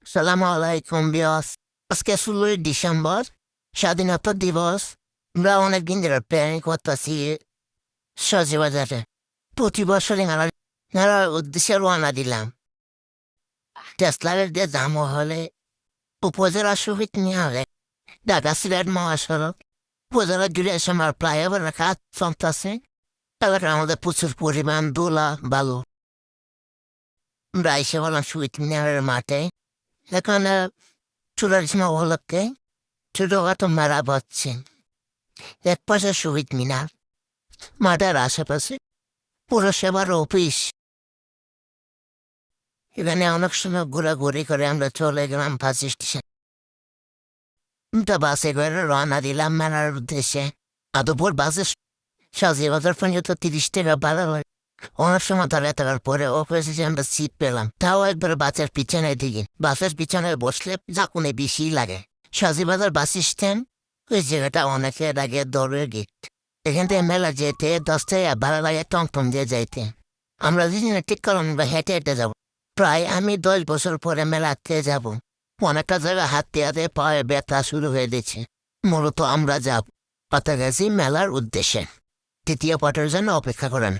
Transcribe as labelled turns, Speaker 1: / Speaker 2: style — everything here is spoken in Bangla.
Speaker 1: সালাম আলাইকুম বিয়স। আজকে 16 ডিসেম্বর, স্বাধীনতা দিবস। আমরা অনেকদিন ধরে প্ল্যানিং করতেছি সজীবাজারে। প্রতি বছরই মেলার উদ্দেশ্যে রওনা দিলাম। টেসলারের দিয়ে দামও হলে উপজেলা শহীদ মিনারে, ঢাকা সিলেট মহাসড়ক, উপজেলা জুড়ে এসে আমার ফ্লাইওভার কাজ চলতেছে। এলাকার আমাদের প্রচুর পরিমাণ দোলা বালু। আমরা এসে বললাম শহীদ মিনারের মাঠে। এখানে চুরাশি উপলক্ষে ছোটখাটো মেলা বসছে। এক পাশে শহীদ মিনার, মাঠের আশেপাশে পৌরসভার অফিস। এখানে অনেক সময় ঘোরাঘুরি করে আমরা চলে গেলাম বাস স্টেশন। বাসে করে রওনা দিলাম মেলার উদ্দেশ্যে। আদপুর বাসে সজীবাজার পর্যন্ত 30 টাকা ভাড়া হয়। অনেক সময় ধরে থাকার পরে অফিসে আমরা সিট পেলাম, তাও একবার বাসের পিছনে দিকে। বাসের পিছনে বসলে ঝাঁকুনি বেশি লাগে। সজীবাজার বাস স্ট্যান্ড, ওই জায়গাটা অনেকের আগে দৌড়ের গেট। এখান থেকে মেলা যেতে 10 টাকা ভাড়া লাগে টমটম দিয়ে যাইতে। আমরা দুজনে ঠিক করলাম আমরা হেঁটে হেঁটে যাবো। প্রায় আমি 10 বছর পরে মেলাতে যাব। অনেকটা জায়গা হাঁটতে হাতে পায়ে ব্যথা শুরু হয়ে দিচ্ছে। মূলত আমরা যাব কাছাকাছি মেলার উদ্দেশ্যে। তৃতীয় পার্টের জন্য অপেক্ষা করেন।